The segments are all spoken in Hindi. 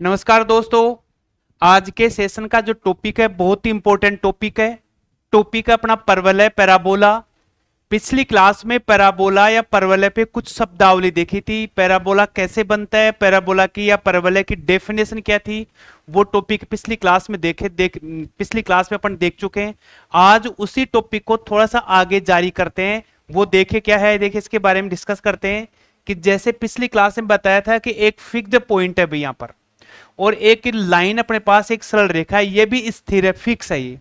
नमस्कार दोस्तों। आज के सेशन का जो टॉपिक है बहुत ही इंपॉर्टेंट टॉपिक है। टॉपिक है अपना परवलय पैराबोला। पिछली क्लास में पैराबोला या परवलय पे कुछ शब्दावली देखी थी। पैराबोला कैसे बनता है, पैराबोला की या परवलय की डेफिनेशन क्या थी, वो टॉपिक पिछली क्लास में पिछली क्लास में अपन देख चुके हैं। आज उसी टॉपिक को थोड़ा सा आगे जारी करते हैं। वो देखे क्या है, देखे इसके बारे में डिस्कस करते हैं कि जैसे पिछली क्लास में बताया था कि एक फिक्स्ड पॉइंट है भाई यहाँ पर, और एक लाइन अपने पास एक सरल रेखा है, ये भी स्थिर है, फिक्स है ये।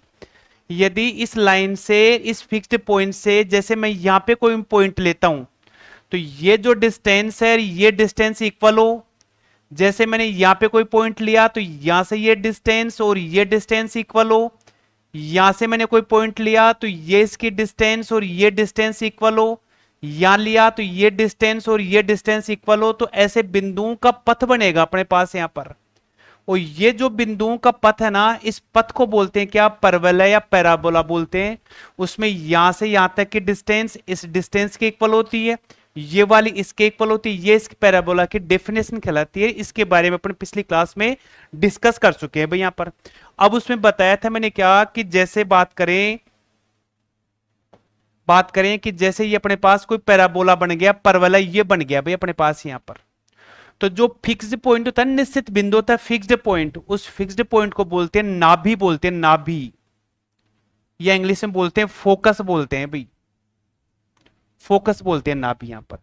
यदि इस लाइन से, इस फिक्स्ड पॉइंट से, जैसे मैं यहां पे कोई पॉइंट लेता हूं तो ये जो डिस्टेंस है ये डिस्टेंस इक्वल हो। जैसे मैंने यहां पे कोई पॉइंट लिया तो यहां से ये डिस्टेंस और ये डिस्टेंस इक्वल हो। यहां से मैंने कोई पॉइंट लिया तो ये इसकी डिस्टेंस और ये डिस्टेंस इक्वल हो। यहां लिया तो ये डिस्टेंस और ये डिस्टेंस इक्वल हो। तो ऐसे बिंदुओं का पथ बनेगा अपने पास यहां पर। और ये जो बिंदुओं का पथ है ना, इस पथ को बोलते हैं क्या, परवलय या पैराबोला बोलते हैं। उसमें यहां से यहां तक की डिस्टेंस इस डिस्टेंस के इक्वल होती है, ये वाली इसके इक्वल होती है। ये इस पैराबोला की डेफिनेशन कहलाती है। इसके बारे में अपन पिछली क्लास में डिस्कस कर चुके हैं भाई यहाँ पर। अब उसमें बताया था मैंने क्या कि जैसे बात करें कि जैसे ये अपने पास कोई पैराबोला बन गया, परवलय ये बन गया भाई अपने पास यहां पर। तो जो फिक्स्ड पॉइंट होता है, निश्चित बिंदु होता है, फिक्स्ड पॉइंट, उस फिक्स्ड पॉइंट को बोलते हैं नाभि, बोलते हैं नाभि, या इंग्लिश में बोलते हैं फोकस बोलते हैं भाई, फोकस बोलते हैं नाभि यहां पर।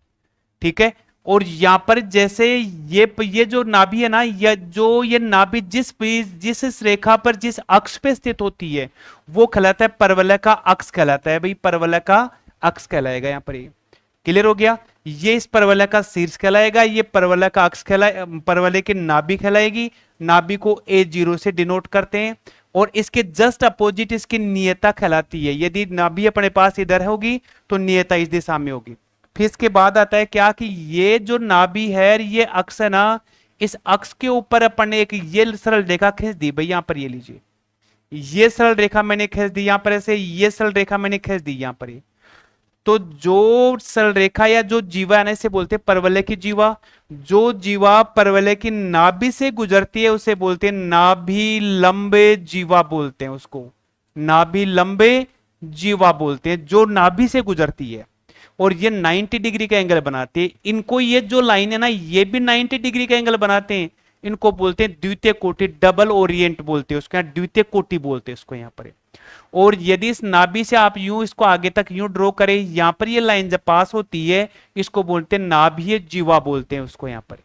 ठीक है। और यहां पर जैसे ये जो नाभि है ना, ये नाभि जिस इस रेखा पर जिस अक्ष पे स्थित होती है वो कहलाता है परवलय का अक्ष कहलाता है भाई, परवलय का अक्ष कहलाएगा यहां पर। ये क्लियर हो गया। ये इस परवलय का शीर्ष कहलाएगा, ये परवलय का अक्ष परवलय की नाभि कहलाएगी। नाभि को A0 से डिनोट करते हैं। और इसके जस्ट अपोजिट इसकी नियता कहलाती है। यदि नाभि अपने पास इधर होगी तो नियता इस दिशा में होगी। फिर इसके बाद आता है क्या कि ये जो नाभि है, ये अक्ष है ना, इस अक्ष के ऊपर अपन ने एक ये सरल रेखा खींच दी भाई यहां पर। ये लीजिए, ये सरल रेखा मैंने खींच दी यहां पर ऐसे, ये सरल रेखा मैंने खींच दी यहां पर। तो जो सरल रेखा या जो जीवा है ना, इसे बोलते हैं परवलय की जीवा। जो जीवा परवलय की नाभि से गुजरती है उसे बोलते हैं नाभि लंबे जीवा बोलते हैं उसको, नाभि लंबे जीवा बोलते हैं, जो नाभि से गुजरती है। और ये 90 डिग्री का एंगल बनाते हैं। इनको ये जो लाइन है ना, ये भी 90 डिग्री का एंगल बनाते हैं। इनको बोलते हैं द्वितीय कोटि, डबल ओरिएंट बोलते हैं उसको, द्वितीय कोटि बोलते हैं इसको यहाँ पर। और यदि इस नाभि से आप यूं इसको आगे तक यूं ड्रॉ करें, यहां पर ये लाइन जब पास होती है, इसको बोलते हैं नाभीय जीवा बोलते हैं उसको यहाँ पर।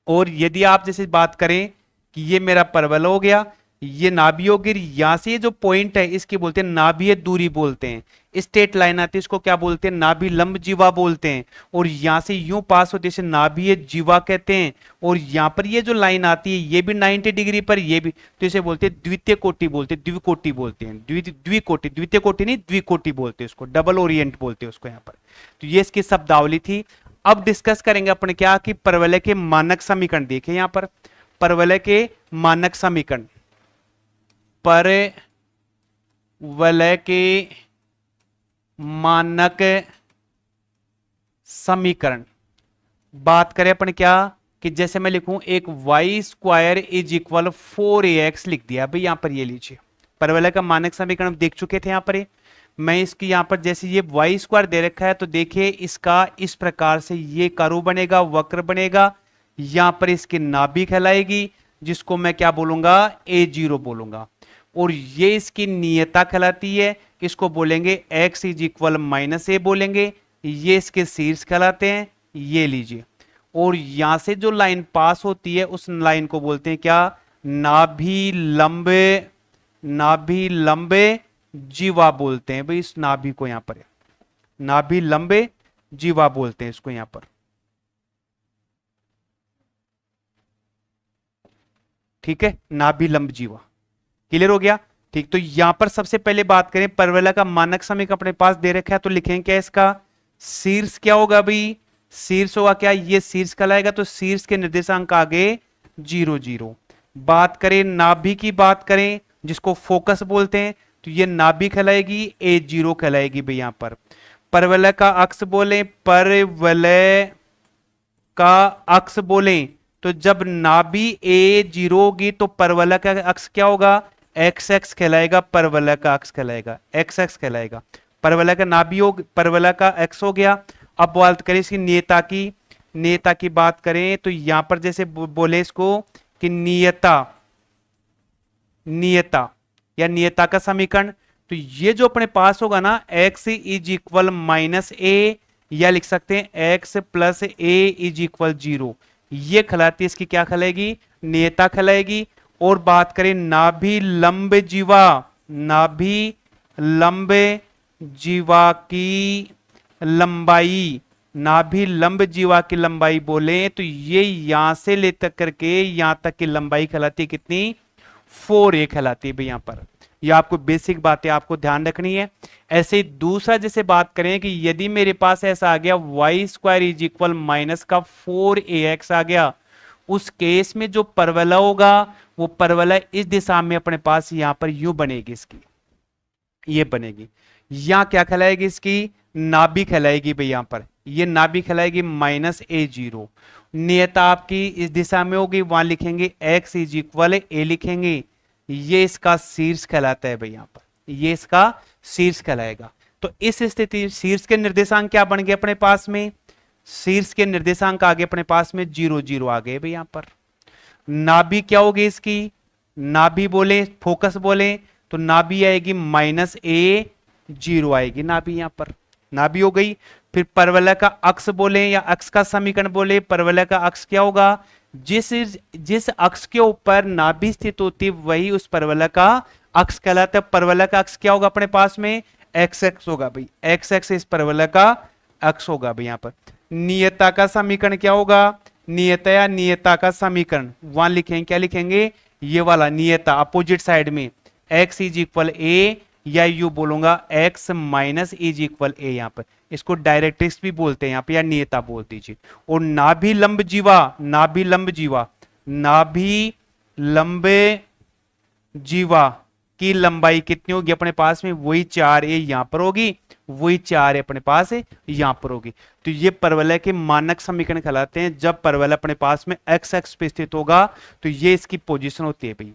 और यदि आप जैसे बात करें कि ये मेरा परवल हो गया, ये नाभि हो गई, यहां से ये जो पॉइंट है इसकी बोलते हैं नाभीय दूरी बोलते हैं। स्ट्रेट लाइन आती है इसको क्या बोलते हैं, नाभि लंब जीवा बोलते हैं। और यहां से यूं पास होती है इसे नाभीय जीवा कहते हैं। और यहां पर ये जो लाइन आती है ये भी 90 डिग्री पर, ये भी, तो इसे बोलते हैं द्वितीय कोटि बोलते हैं, द्विकोटि बोलते हैं, द्विकोटि, द्वितीय कोटि नहीं द्विकोटि बोलते हैं उसको, डबल ओरिएंट बोलते हैं उसको यहाँ पर। तो ये इसकी शब्दावली थी। अब डिस्कस करेंगे अपन क्या कि परवलय के मानक समीकरण। देखिए यहां पर परवलय के मानक समीकरण, परवलय के मानक समीकरण। बात करें अपन क्या कि जैसे मैं लिखूं एक Y square is equal 4ax लिख दिया भाई यहां पर। ये लीजिए परवलय का मानक समीकरण हम देख चुके थे यहां पर। मैं इसकी यहां पर जैसे ये वाई स्क्वायर दे रखा है तो देखिए इसका इस प्रकार से ये कर्व बनेगा, वक्र बनेगा। यहां पर इसकी नाभि कहलाएगी जिसको मैं क्या बोलूंगा, A0 बोलूंगा। और ये इसकी नियता कहलाती है, इसको बोलेंगे x इज इक्वल -a बोलेंगे। ये इसके शीर्ष कहलाते हैं, ये लीजिए। और यहां से जो लाइन पास होती है उस लाइन को बोलते हैं क्या, नाभि लंबे, नाभि लंबे जीवा बोलते हैं भाई इस नाभि को यहां पर, नाभि लंबे जीवा बोलते हैं इसको यहां पर। ठीक है, नाभि लंब जीवा। क्लियर हो गया। ठीक, तो यहां पर सबसे पहले बात करें परवलय का मानक समीकरण अपने पास दे रखा है तो लिखेंगे क्या, इसका शीर्ष क्या होगा भाई, शीर्ष होगा क्या, ये शीर्ष कहलाएगा। तो शीर्ष के निर्देशांक आगे 0 0। बात करें नाभि की, बात करें जिसको फोकस बोलते हैं, तो ये नाभि कहलाएगी, A0 कहलाएगी भाई यहां पर। परवलय का अक्ष बोले, परवलय का अक्ष बोले तो जब नाभि ए 0 होगी तो परवलय का अक्ष क्या होगा, एक्स एक्स कहलाएगा, परवलय का अक्ष कहलाएगा, एक्स एक्स कहलाएगा। परवलय का नाभि हो, परवलय का एक्स हो गया। अब बात करें इसकी नियता की, नियता की बात करें तो यहां पर जैसे बोले इसको कि नियता, नियता या नियता का समीकरण, तो ये जो अपने पास होगा ना x इज इक्वल माइनस ए, या लिख सकते हैं x plus A is equal 0, ये कहलाती है इसकी क्या कहलाएगी, नियता कहलाएगी। और बात करें नाभि लंब जीवा, नाभि लंब जीवा की लंबाई, नाभि लंब जीवा की लंबाई बोले तो ये यहां से ले तक करके यहां तक की लंबाई कहलाती है कितनी, 4a कहलाती है भाई। यहां पर ये आपको बेसिक बातें आपको ध्यान रखनी है। ऐसे ही दूसरा जैसे बात करें कि यदि मेरे पास ऐसा आ गया Y square is equal minus का 4ax आ गया, उस केस में जो परवलय होगा वो परवलय इस दिशा में अपने पास यहां पर यूं बनेगी, इसकी ये बनेगी, यहां क्या कहलाएगी, इसकी नाभि कहलाएगी भाई। यहां पर ये नाभि कहलाएगी -a0। नियता आपकी इस दिशा में होगी, वहां लिखेंगे x इज इक्वल ए लिखेंगे, ये इसका शीर्ष कहलाता है भाई। यहां पर ये इसका शीर्ष कहलाएगा। तो इस स्थिति शीर्ष के निर्देशांक क्या बन गए अपने पास में, शीर्ष के निर्देशांक आगे अपने पास में 0 0 आ गए भाई। यहां पर नाभि क्या होगी इसकी, नाभि बोले फोकस बोले तो नाभि आएगी -a0 आएगी नाभि, यहां पर नाभि हो गई। फिर परवलय का अक्ष बोले या अक्ष का समीकरण बोले, परवलय का अक्ष क्या होगा, जिस अक्ष के ऊपर नाभि स्थित होती वही उस परवलय का अक्ष कहलाता है। परवलय का अक्ष क्या होगा अपने पास में, एक्स एक्स होगा भाई, एक्स एक्स इस परवलय का अक्ष होगा भाई। यहां पर नियता का समीकरण क्या होगा, नियता या नियता का समीकरण वहां लिखेंगे, क्या लिखेंगे, ये वाला नियता अपोजिट साइड में x इज इक्वल ए, या यू बोलूंगा x माइनस इज इक्वल ए। यहां पर इसको डायरेक्ट्रिक्स भी बोलते हैं यहां पे, या नियता बोल दीजिए। और नाभि लंब जीवा, नाभि लंब जीवा, नाभि लंबे जीवा की लंबाई कितनी होगी अपने पास में, वही 4a यहां पर होगी, वही 4 अपने पास है यहां पर होगी। तो ये परवलय के मानक समीकरण कहलाते हैं। जब परवलय अपने पास में एक्स एक्स पे स्थित होगा तो ये इसकी पोजीशन होती है भाई।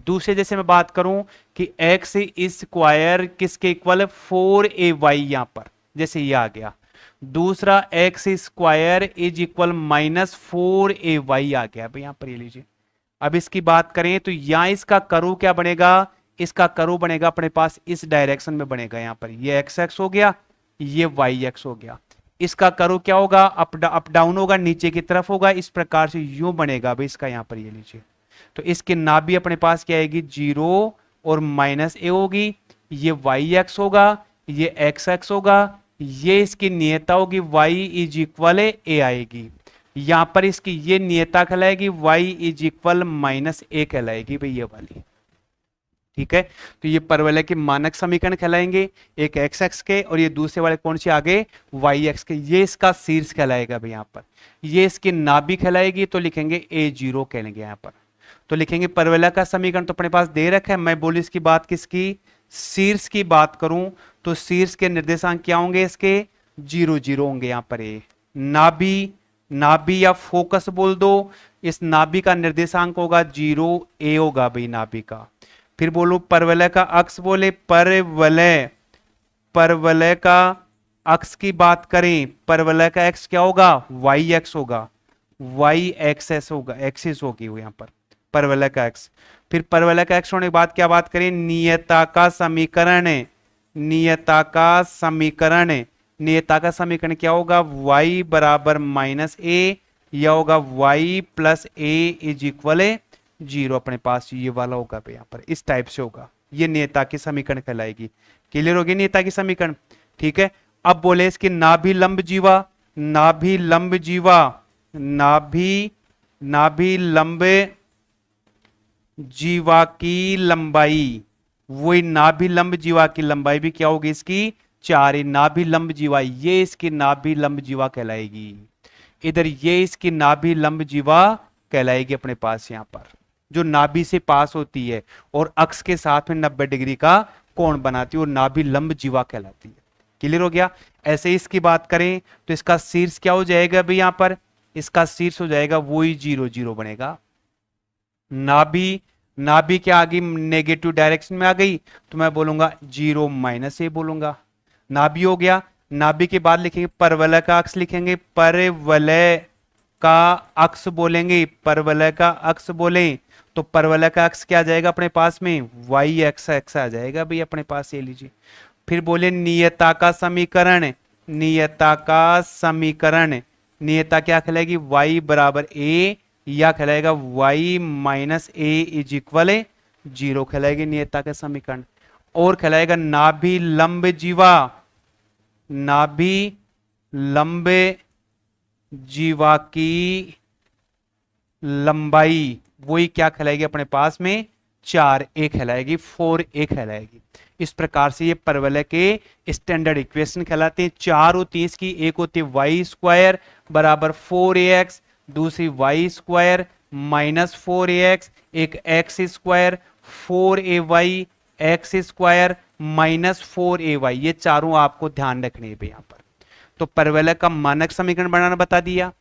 दूसरे जैसे मैं बात करूं कि x स्क्वायर किसके इक्वल है, 4ay, यहां पर जैसे ये आ गया। दूसरा x square is equal -4ay आ गया भाई, यहां पर ये लीजिए। अब इसकी बात करें तो यहां इसका करू क्या बनेगा, इसका करू बनेगा अपने पास इस डायरेक्शन में बनेगा। यहां पर ये एक्स एक्स हो गया, ये वाई एक्स हो गया। इसका करू क्या होगा, अप डाउन होगा, नीचे की तरफ होगा, इस प्रकार से यूं बनेगा भाई इसका। यहां पर ये लीजिए, तो इसकी नाभि अपने पास क्या आएगी, 0 और -a होगी, ये वाई एक्स होगा, ये एक्स एक्स होगा, ये इसकी नियता होगी y इज इक्वल ए आएगी। यहां पर इसकी ये नियता कहलाएगी y इज इक्वल -a कहलाएगी भाई, ये वाली, ठीक है। तो ये परवलय के मानक समीकरण कहलाएंगे, एक एक्स एक्स के और ये दूसरे वाले कौन से आगे वाई एक्स के। ये इसका शीर्ष कहलाएगा भाई यहां पर। ये इसकी नाभि कहलाएगी तो लिखेंगे a0 कहेंगे यहां पर। तो लिखेंगे परवलय का समीकरण तो अपने पास दे रखा है। मैं बोली इसकी बात किसकी, शीर्ष की बात करूं तो शीर्ष के निर्देशांक क्या होंगे, इसके 0 0 होंगे यहां पर। ये नाभि, नाभि या फोकस बोल दो, इस नाभि का निर्देशांक होगा 0a होगा भाई नाभि का। फिर बोलो परवलय का अक्ष बोले, परवलय, परवलय का अक्ष की बात करें, परवलय का अक्ष क्या होगा, वाई एक्स होगा, वाई एक्सेस होगा, एक्सिस होगी वो यहां पर परवलय का अक्ष। फिर परवलय का अक्ष होने के बाद क्या बात करें, नियता का समीकरण, नियता का समीकरण, नियता का समीकरण क्या होगा, y बराबर -a, या होगा y plus a is equal 0 अपने पास ये वाला होगा पे यहां पर, इस टाइप से होगा। ये नियता की समीकरण कहलाएगी। क्लियर होगी नियता की समीकरण, ठीक है। अब बोले इसकी नाभि लंब जीवा, नाभि लंब जीवा, नाभि, नाभि लंबे जीवा की लंबाई, वही नाभि लंब जीवा की लंबाई भी क्या होगी इसकी 4, नाभि लंब जीवा, ये इसकी नाभि लंब जीवा कहलाएगी। इधर ये इसकी नाभि लंब जीवा कहलाएगी अपने पास यहां पर, जो नाभि से पास होती है और अक्ष के साथ में 90 डिग्री का कोण बनाती है, और नाभि लंब जीवा कहलाती है। क्लियर हो गया। ऐसे ही इसकी बात करें तो इसका शीर्ष क्या हो जाएगा भाई यहां पर, इसका शीर्ष हो जाएगा वही 0 0 बनेगा। नाभि, नाभि क्या आ गई, नेगेटिव डायरेक्शन में आ गई, तो मैं बोलूंगा 0 माइनस ए बोलूंगा। नाभि हो गया। नाभि के बाद लिखेंगे परवलय का अक्ष, लिखेंगे परवलय का अक्ष बोलेंगे, परवलय का अक्ष बोले तो परवलय का अक्ष क्या आ जाएगा अपने पास में, वाई एक्स एक्स आ जाएगा भाई अपने पास, ये लीजिए। फिर बोले नियता का समीकरण, नियता का समीकरण, नियता क्या कहलाएगी, y बराबर a, या कहलाएगा y minus A is equal 0 कहलाएगी नियता का समीकरण। और कहलाएगा नाभि लंब जीवा, नाभि लंब जीवा की लंबाई वही क्या कहलाएगी अपने पास में 4a कहलाएगी, 4a कहलाएगी। इस प्रकार से ये परवलय के स्टैंडर्ड इक्वेशन कहलाते हैं। 4 होती है इसकी, एक होती है वाई स्क्वायर बराबर 4ax, दूसरी वाई स्क्वायर माइनस 4ax, एक x square 4ay, x square minus 4ay, ये चारों आपको ध्यान रखने हैं यहाँ पर। तो परवलय का मानक समीकरण बनाना बता दिया,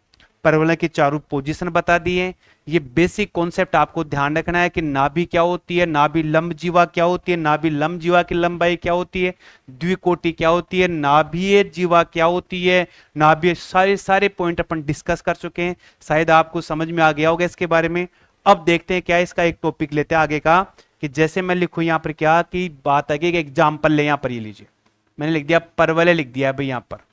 परवलय की चारों पोजीशन बता दिए। ये बेसिक कॉन्सेप्ट आपको ध्यान रखना है कि नाभि क्या होती है, नाभि लंब जीवा क्या होती है, नाभि लंब जीवा की लंबाई क्या होती है, द्विकोटि क्या होती है, नाभीय जीवा क्या होती है, नाभीय, सारे पॉइंट अपन डिस्कस कर चुके हैं। शायद आपको समझ में आ गया होगा इसके बारे में। अब देखते हैं क्या इसका एक टॉपिक लेते हैं आगे का, कि जैसे मैं लिखूं यहाँ पर क्या की बात आगे, एग्जाम्पल ले, यहाँ पर ये लीजिए मैंने लिख दिया परवलय, लिख दिया भाई यहाँ पर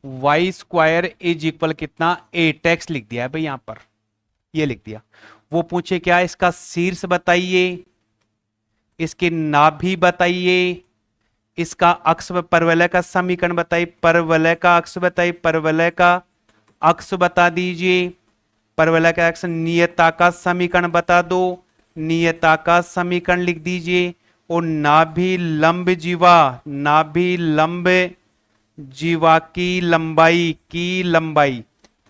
वाई स्क्वायर इज इक्वल कितना 8x लिख दिया है भाई यहां पर, ये लिख दिया। वो पूछे क्या, इसका शीर्ष बताइए, इसकी नाभि बताइए, इसका अक्ष, परवलय का समीकरण बताइए, परवलय का अक्ष बताइए, परवलय का अक्ष बता दीजिए, परवलय का अक्ष, नियता का समीकरण बता दो, नियता का समीकरण लिख दीजिए, और नाभि लंब जीवा, नाभि लंब जीवा की लंबाई,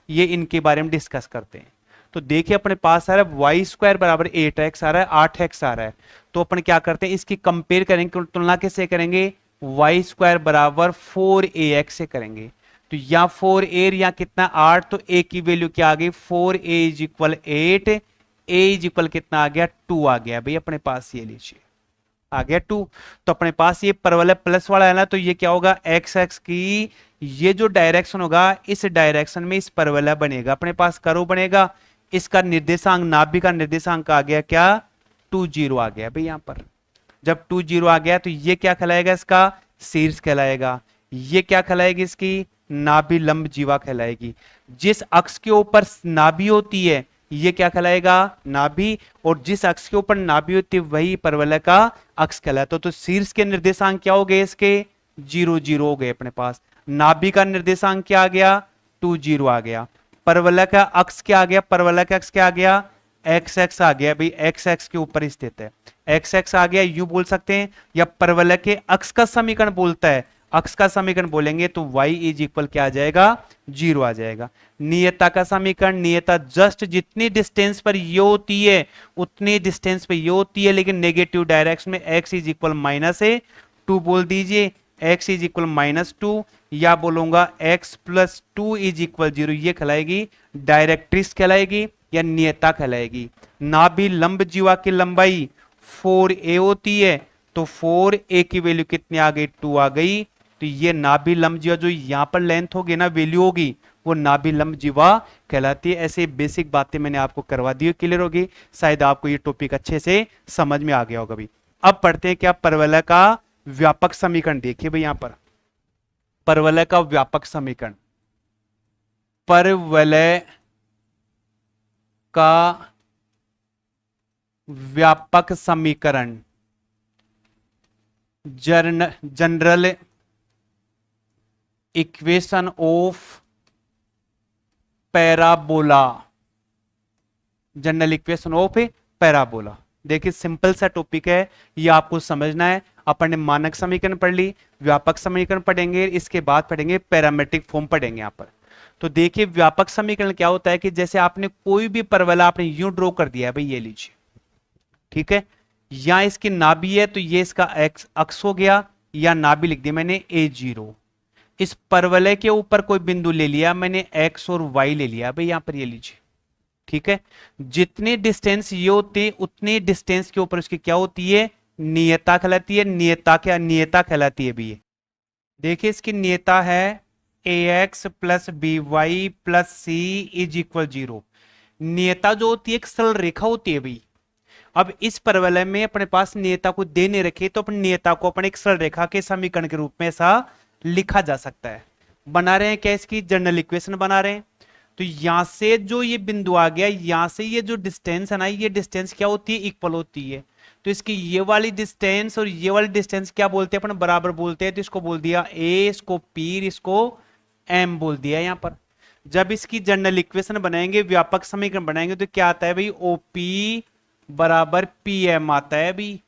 ये इनके बारे में डिस्कस करते हैं। तो देखिए अपने पास आ रहा है वाई स्क्वायर बराबर 8x आ रहा है, 8x आ रहा है, तो अपन क्या करते हैं इसकी कंपेयर करेंगे, तुलना कैसे करेंगे, वाई स्क्वायर बराबर 4ax से करेंगे। तो यहाँ 4a यहाँ कितना 8, तो a की वैल्यू क्या आ गई 4a is equal 8, a is equal कितना आ गया 2 आ गया भाई अपने पास, ये लीजिए आ गया 2। तो अपने पास ये परवलय प्लस वाला है ना, तो ये क्या होगा एक्स एक्स की ये जो डायरेक्शन होगा, इस डायरेक्शन में इस परवलय बनेगा अपने पास, कर्व बनेगा। इसका निर्देशांक, नाभि का निर्देशांक आ गया क्या 2 0 आ गया भाई यहां पर। जब 2 0 आ गया तो ये क्या कहलाएगा, इसका शीर्ष कहलाएगा। ये क्या कहलाएगी, इसकी नाभि लंब जीवा कहलाएगी। जिस अक्ष के ऊपर नाभि होती है ये क्या कहलाएगा, नाभि, और जिस अक्ष के ऊपर नाभि होती है वही परवलय का अक्ष कहलाता है। तो शीर्ष के निर्देशांक क्या हो गए इसके 0 0 हो गए अपने पास। नाभि का निर्देशांक क्या आ गया 2 0 आ गया। परवलय का अक्ष क्या आ गया, परवलय का अक्ष क्या आ गया एक्स एक्स आ गया भाई, एक्स एक्स के ऊपर स्थित है, एक्स एक्स आ गया, यू बोल सकते हैं, या परवलय के अक्ष का समीकरण बोलता है, अक्ष का समीकरण बोलेंगे तो y इज इक्वल क्या आ जाएगा 0 आ जाएगा। नियता का समीकरण, नियता जस्ट जितनी डिस्टेंस पर ये होती है उतनी डिस्टेंस पे ये होती है, लेकिन नेगेटिव डायरेक्शन में x इज इक्वल माइनस है 2 बोल दीजिए, x इज इक्वल माइनस 2, या बोलूंगा x प्लस 2 इज इक्वल 0, ये कहलाएगी डायरेक्ट्रिक्स कहलाएगी या नियता कहलाएगी। नाभि लंब जीवा की लंबाई 4a होती है, तो 4a की वैल्यू कितनी आ गई 2 आ गई, तो ये नाभि लंब जीवा जो यहां पर लेंथ होगी ना वैल्यू होगी वो नाभि लंब जीवा कहलाती है। ऐसे बेसिक बातें मैंने आपको करवा दी, क्लियर होगी, शायद आपको ये टॉपिक अच्छे से समझ में आ गया होगा भी। अब पढ़ते हैं क्या परवलय का व्यापक समीकरण। देखिए भाई यहां पर परवलय का व्यापक समीकरण, परवलय का व्यापक समीकरण, general equation of parabola, general equation of parabola. देखिए सिंपल सा टॉपिक है, ये आपको समझना है। अपन ने मानक समीकरण पढ़ ली, व्यापक समीकरण पढ़ेंगे, इसके बाद पढ़ेंगे पैरामेट्रिक फॉर्म पढ़ेंगे यहां पर। तो देखिए व्यापक समीकरण क्या होता है कि जैसे आपने कोई भी परवलय आपने यूं ड्रॉ कर दिया है भाई, ये लीजिए, ठीक है, यहां इसकी नाभि है तो ये इसका एक्स अक्ष हो गया, या नाभि लिख दिया मैंने A0, इस परवलय के ऊपर कोई बिंदु ले लिया मैंने, एक्स और वाई ले लिया भाई, यहां पर ये लीजिए, ठीक है। जितनी डिस्टेंस ये होती है उतनी डिस्टेंस के ऊपर उसकी क्या होती है, नियता कहलाती है। नियता क्या, नियता कहलाती है भी ये। देखिए इसकी नियता है A X plus B Y plus C is equal 0। नियता जो होती है एक सरल रेखा होती है भाई। अब इस परवलय में अपने पास नियता को देने रखे तो अपनी नियता को अपने एक सरल रेखा के समीकरण के रूप में ऐसा लिखा जा सकता है। बना रहे हैं क्या, इसकी जनरल इक्वेशन बना रहे हैं। तो यहां से जो ये बिंदु आ गया, यहां से ये जो डिस्टेंस है ना, ये डिस्टेंस क्या होती है, इक्वल होती है। तो इसकी ये वाली डिस्टेंस और ये वाली डिस्टेंस क्या बोलते हैं अपन, बराबर बोलते हैं। तो इसको बोल दिया ए, इसको पी, इसको एम बोल दिया यहां पर। जब इसकी जनरल इक्वेशन बनाएंगे, व्यापक समीकरण बनाएंगे, तो क्या आता है भाई, ओपी बराबर पी एम आता है भाई।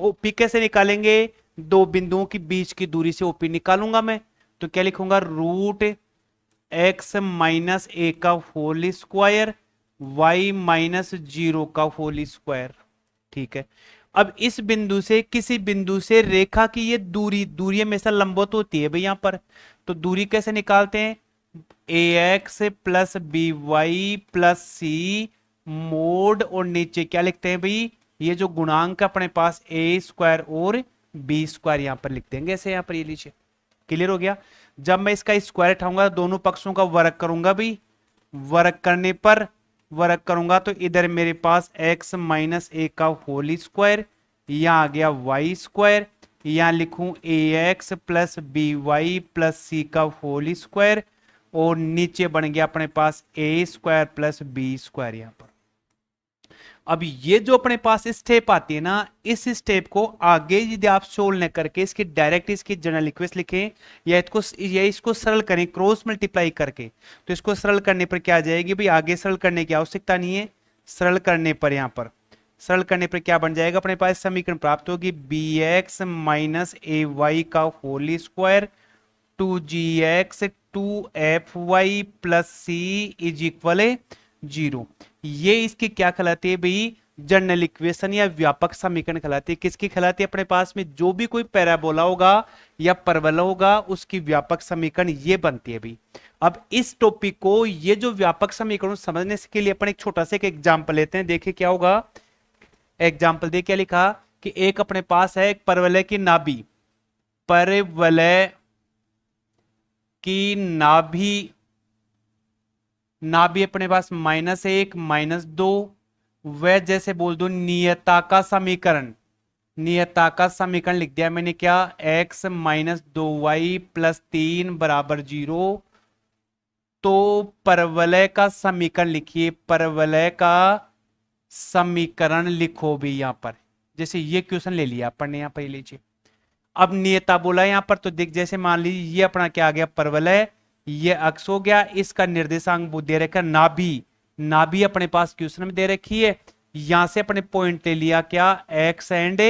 ओपी कैसे निकालेंगे, दो बिंदुओं के बीच की दूरी से ओपी निकालूंगा मैं। तो क्या लिखूंगा, रूट एक्स माइनस ए का होल स्क्वायर वाई माइनस 0 का होल स्क्वायर, ठीक है। अब इस बिंदु से किसी बिंदु से रेखा की ये दूरी, दूरी हमेशा लंबवत होती है भाई यहां पर। तो दूरी कैसे निकालते हैं, A X plus B Y plus C mod, और नीचे क्या लिखते हैं भाई, ये जो गुणांक अपने पास ए स्क्वायर और बी स्क्वायर यहां पर लिख देंगे ऐसे, यहां पर ये लीजिए, क्लियर हो गया। जब मैं इसका स्क्वायर उठाऊंगा दोनों पक्षों का वर्ग करूंगा भाई, वर्ग करने पर, वर्ग करूंगा तो इधर मेरे पास x माइनस ए का होल स्क्वायर, यहां आ गया वाई स्क्वायर, यहां लिखूं A X plus B Y plus C का होल स्क्वायर, और नीचे बन गया अपने पास A square plus B square यहां पर। अब ये जो अपने पास स्टेप आती है ना, इस स्टेप को आगे यदि आप सोल्व न करके इसकी डायरेक्ट इसकी जनरल इक्वेशन लिखें या इसको सरल करें क्रॉस मल्टीप्लाई करके, तो इसको सरल करने पर क्या आ जाएगी भाई, आगे सरल करने की आवश्यकता नहीं है। सरल करने पर यहां पर सरल करने पर क्या बन जाएगा, अपने पास समीकरण प्राप्त होगी B X minus A Y का whole square two G X two F Y plus C is equal 0। ये इसकी क्या कहलाती है भाई, जनरल इक्वेशन या व्यापक समीकरण कहलाती है। किसकी कहलाती है, अपने पास में जो भी कोई पैराबोला होगा या परवलय होगा उसकी व्यापक समीकरण ये बनती है भाई। अब इस टॉपिक को, ये जो व्यापक समीकरण समझने के लिए अपन एक छोटा सा एक एग्जाम्पल लेते हैं, देखिए क्या होगा। एग्जाम्पल दे क्या लिखा कि एक अपने पास है एक परवलय की नाभि, परवलय की नाभि, नाभि अपने पास -1 -2, वह जैसे बोल दो नियता का समीकरण, नियता का समीकरण लिख दिया मैंने क्या, x माइनस 2y प्लस 3 बराबर 0। तो परवलय का समीकरण लिखिए, परवलय का समीकरण लिखो भी यहां पर। जैसे ये क्वेश्चन ले लिया अपन ने, यहां पर लीजिए। अब नियता बोला यहां पर, तो देख जैसे मान लीजिए ये अपना क्या आ गया, परवलय, ये अक्ष हो गया, इसका निर्देशांक वो दे रखा नाभि, नाभि अपने पास क्वेश्चन में दे रखी है। यहां से अपने पॉइंट ले लिया क्या, एक्स एंड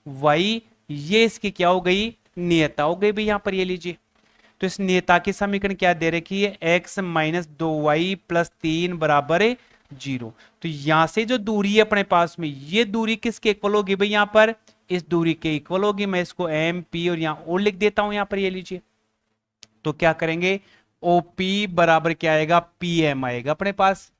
वाई, ये इसकी क्या हो गई, नियता हो गई भाई यहां पर, ये लीजिए। तो इस नियता की समीकरण क्या दे रखी है, एक्स माइनस 2y प्लस 3 बराबर 0। तो यहां से जो दूरी है अपने पास में, ये दूरी किसके इक्वल होगी भाई, यहां पर इस दूरी के इक्वल होगी। मैं इसको एम पी और यहां और लिख देता हूं यहां पर, ये लीजिए। तो क्या करेंगे, ओपी बराबर क्या आएगा, पी एम आएगा अपने पास।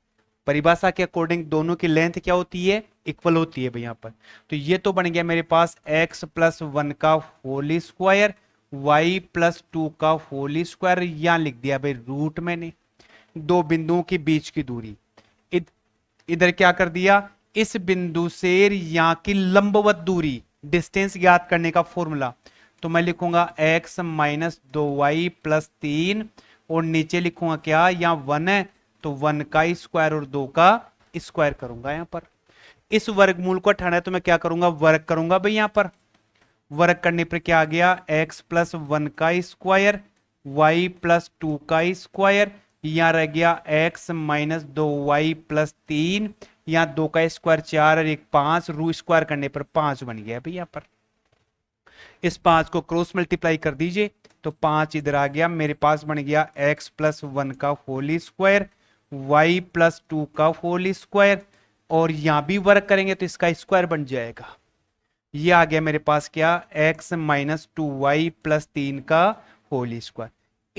परिभाषा के अकॉर्डिंग दोनों की लेंथ क्या होती है, इक्वल होती है भाई यहां पर। तो ये तो बन गया मेरे पास x प्लस 1 का होल स्क्वायर y प्लस 2 का होल स्क्वायर, यहां लिख दिया भाई रूट मैंने, दो बिंदुओं के बीच की दूरी। इधर क्या कर दिया, इस बिंदु से यहां की लंबवत दूरी, डिस्टेंस ज्ञात करने का फॉर्मूला। तो मैं लिखूंगा x माइनस 2y प्लस 3, और नीचे लिखूंगा क्या, यहां 1 है तो 1 का स्क्वायर और 2 का स्क्वायर करूंगा यहां पर। इस वर्गमूल को हटाना है तो मैं क्या करूंगा, वर्ग करूंगा भाई यहां पर। वर्ग करने पर क्या आ गया, x प्लस 1 का स्क्वायर y प्लस 2 का स्क्वायर, यहां रह गया x माइनस 2y प्लस 3, यहां 2 का स्क्वायर 4 और 1 5, रू स्क्वायर करने पर 5 बन गया भाई यहां पर। इस 5 को क्रॉस मल्टीप्लाई कर दीजिए तो 5 इधर आ गया, मेरे पास बन गया x प्लस 1 का होल स्क्वायर y प्लस 2 का होल स्क्वायर, और यहां भी वर्ग करेंगे तो इसका स्क्वायर बन जाएगा। ये आ गया मेरे पास क्या, x माइनस 2y प्लस 3 का होल स्क्वायर।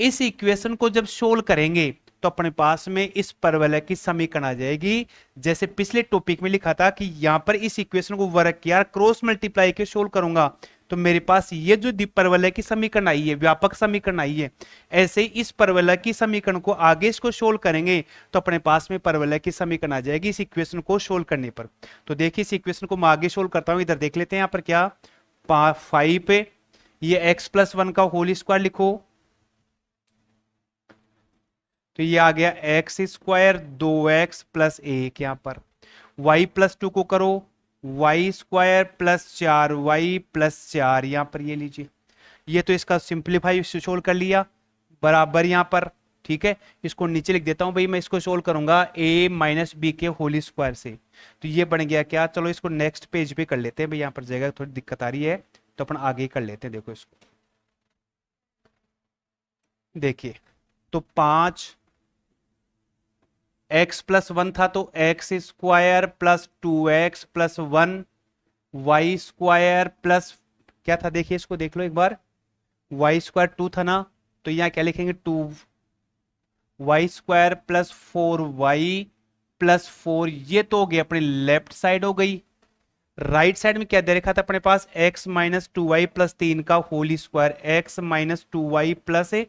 इस इक्वेशन को जब सोल्व करेंगे तो अपने पास में इस परवलय की समीकरण आ जाएगी। जैसे पिछले टॉपिक में लिखा था कि यहां पर इस इक्वेशन को वर्क किया, क्रॉस मल्टीप्लाई के सोल्व करूंगा तो मेरे पास ये जो परवलय की समीकरण आई है, व्यापक समीकरण आई है, ऐसे ही इस परवलय की समीकरण को आगे इसको सोल्व करेंगे तो अपने पास में परवलय की समीकरण आ जाएगी इस इक्वेशन को सोल्व करने पर। तो देखिए इस इक्वेशन को मैं आगे सोल्व करता हूं, इधर देख लेते हैं यहां पर क्या 5 पे ये x+1 का होल स्क्वायर लिखो तो ये आ गया x² 2x + 1, यहां पर y+2 को करो y² + 4y + 4, यहां पर ये लीजिए, ये तो इसका सिंप्लीफाई सोल्व कर लिया बराबर यहां पर। ठीक है, इसको नीचे लिख देता हूं भाई, मैं इसको सोल्व करूंगा a - b के होल स्क्वायर से, तो ये बन गया क्या, चलो इसको नेक्स्ट पेज पे कर लेते हैं भाई, यहां पर जगह थोड़ी दिक्कत आ रही है तो अपन आगे कर लेते हैं। देखो इसको देखिए, तो 5 x+1 था तो x² + 2x + 1 y² प्लस क्या था, देखिए इसको देख लो एक बार, y² 2 था ना, तो यहां क्या लिखेंगे 2y² + 4y + 4, ये तो हो गई अपनी लेफ्ट साइड हो गई। राइट साइड में क्या दे रखा था अपने पास, x - 2y + 3 का होल स्क्वायर, x - 2y +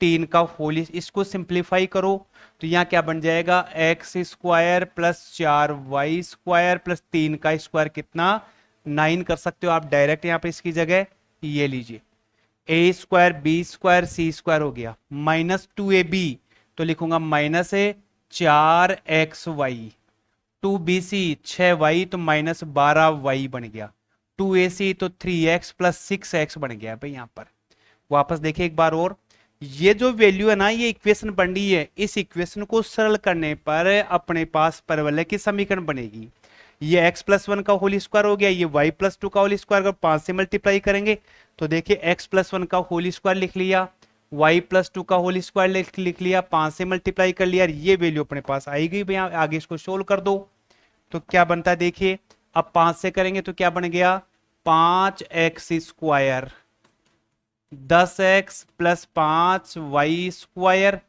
3 का होल, इसको सिंप्लीफाई करो तो यहां क्या बन जाएगा x² + 4y² + 3 का स्क्वायर कितना 9 कर सकते हो आप डायरेक्ट यहां पे इसकी जगह, ये लीजिए a² b² c² हो गया, -2ab तो लिखूंगा -4xy, 2bc 6y तो -12y बन गया, 2ac तो 3x + 6x बन गया भाई। यहां पर वापस देखिए एक बार और, ये जो वैल्यू है ना, ये इक्वेशन बन रही है, इस इक्वेशन को सरल करने पर अपने पास परवलय की समीकरण बनेगी। ये x+1 का होल स्क्वायर हो गया, ये y+2 का होल स्क्वायर, अगर 5 से मल्टीप्लाई करेंगे तो देखिए x+1 का होल स्क्वायर लिख लिया, y+2 का होल स्क्वायर लिख लिया, 5 से मल्टीप्लाई कर लिया, ये वैल्यू अपने पास आई गई भैया। आगे इसको सोल्व कर दो तो क्या बनता है, देखिए अब 5 से करेंगे तो क्या बन गया 5x² 10x + 5y²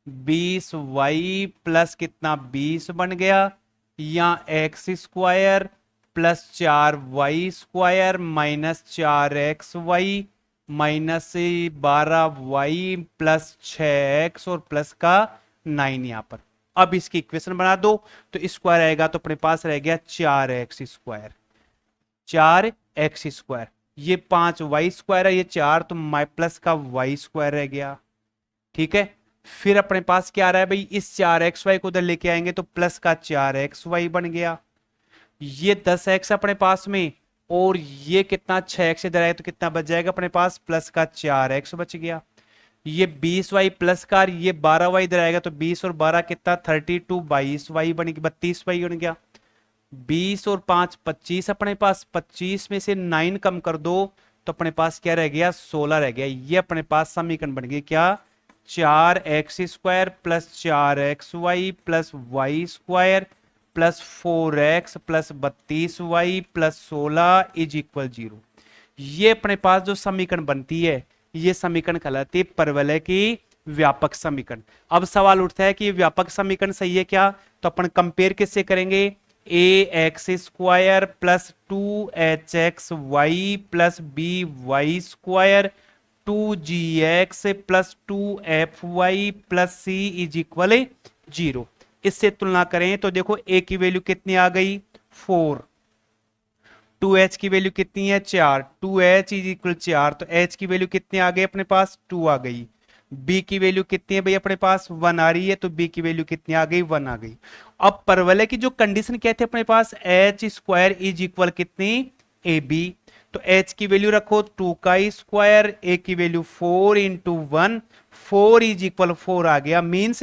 20y plus कितना 20 बन गया, या x² + 4y² -4xy -12y + 6x और प्लस का 9 यहां पर। अब इसकी इक्वेशन बना दो तो स्क्वायर आएगा तो अपने पास रह गया 4x², 4x², ये 5y² है, ये 4 तो प्लस का y² रह गया। ठीक है, फिर अपने पास क्या आ रहा है भाई, इस 4xy को उधर लेके आएंगे तो प्लस का 4xy बन गया, ये 10x अपने पास में, और ये कितना 6x इधर आए तो कितना बच जाएगा अपने पास, प्लस का 4x बच गया। ये 20y प्लस का, ये 12y इधर आएगा तो 20 और 12 कितना 32, 22y बन गया, 32y बन गया, 20 और 5 25 अपने पास, 25 में से 9 कम कर दो तो अपने पास क्या रह गया 16 रह गया। ये अपने पास समीकरण बन गई क्या, 4x² + 4xy + y² + 4x + 32y + 16 = 0। ये अपने पास जो समीकरण बनती है ये समीकरण कहलाती है परवलय की व्यापक समीकरण। अब सवाल उठता है कि व्यापक समीकरण सही है क्या, तो अपन कंपेयर किससे करेंगे, ax² + 2hxy + by² 2gx + 2fy + c = 0। इससे तुलना करें तो देखो a की वैल्यू कितनी आ गई 4, 2h की वैल्यू कितनी है 4, 2h = 4 तो h की वैल्यू कितनी आ गई अपने पास 2 आ गई, b की वैल्यू कितनी है भाई अपने पास 1 आ रही है तो b की वैल्यू कितनी आ गई 1 आ गई। अब परवलय की जो कंडीशन क्या थी अपने पास, h² = कितनी ab, तो h की वैल्यू रखो 2 का स्क्वायर, a की वैल्यू 4 × 1, 4 = 4 आ गया। मीन्स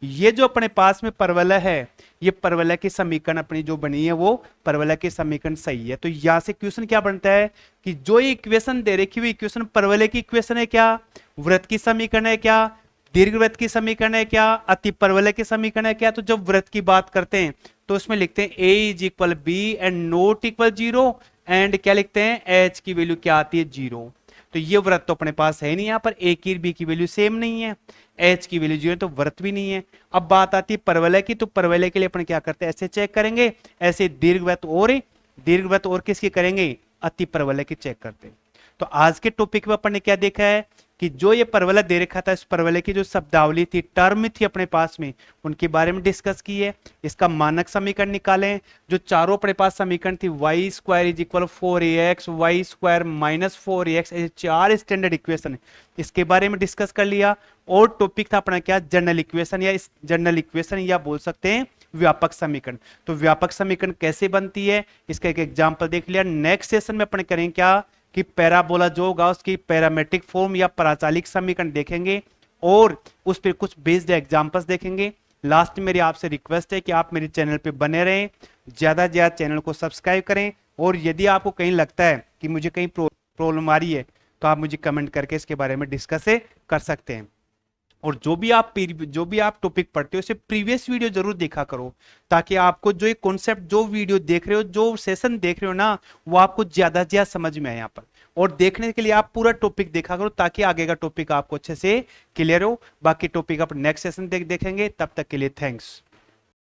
ये जो अपने पास में परवलय है, ये परवलय की समीकरण अपनी जो बनी है वो परवलय की समीकरण सही है। तो यहां से क्वेश्चन क्या बनता है कि जो इक्वेशन दे रखी हुई इक्वेशन परवलय की इक्वेशन है क्या, वृत्त की समीकरण है क्या, दीर्घवृत्त की समीकरण है क्या, अति परवलय की समीकरण है क्या। तो जब वृत्त की बात करते हैं तो उसमें लिखते हैं a = b and not equal 0, and क्या लिखते हैं h की वैल्यू क्या आती है 0। तो ये वृत्त तो अपने पास है नहीं, यहाँ पर ए की बी की वैल्यू सेम नहीं है, एच की वैल्यू 0 है, तो वृत्त भी नहीं है। अब बात आती है परवलय की, तो परवलय के लिए अपन क्या करते हैं, ऐसे चेक करेंगे, ऐसे दीर्घवृत्त और किसकी करेंगे, अति परवलय की चेक करते हैं। तो आज के टॉपिक में अपन ने क्या देखा है कि जो ये परवलय दे रखा था, इस परवलय की जो शब्दावली थी, टर्म थी अपने पास में, उनके बारे में डिस्कस की है। इसका मानक समीकरण निकाले, जो चारों अपने पास समीकरण थी, y square is equal 4ax, y square minus 4ax, ऐसे 4 स्टैंडर्ड इक्वेशन है, इसके बारे में डिस्कस कर लिया। और टॉपिक था अपना क्या, जनरल इक्वेशन, या इस जनरल इक्वेशन या बोल सकते हैं व्यापक समीकरण। तो व्यापक समीकरण कैसे बनती है, इसका एक एग्जाम्पल देख लिया। नेक्स्ट सेशन में अपन करेंगे क्या कि पैराबोला जो होगा उसकी पैरामेट्रिक फॉर्म या पराचालिक समीकरण देखेंगे, और उस पर कुछ बेस्ड एग्जांपल्स देखेंगे। लास्ट में मेरी आपसे रिक्वेस्ट है कि आप मेरे चैनल पे बने रहें, ज्यादा से ज्यादा चैनल को सब्सक्राइब करें, और यदि आपको कहीं लगता है कि मुझे कहीं प्रॉब्लम आ रही है तो आप मुझे कमेंट करके इसके बारे में डिस्कस कर सकते हैं। और जो भी आप टॉपिक पढ़ते हो उसे प्रीवियस वीडियो जरूर देखा करो, ताकि आपको जो ये कॉन्सेप्ट, जो वीडियो देख रहे हो, जो सेशन देख रहे हो ना, वो आपको ज्यादा से ज्यादा समझ में आए यहाँ पर। और देखने के लिए आप पूरा टॉपिक देखा करो, ताकि आगे का टॉपिक आपको अच्छे से क्लियर हो। बाकी टॉपिक आप नेक्स्ट सेशन देखेंगे, तब तक के लिए थैंक्स।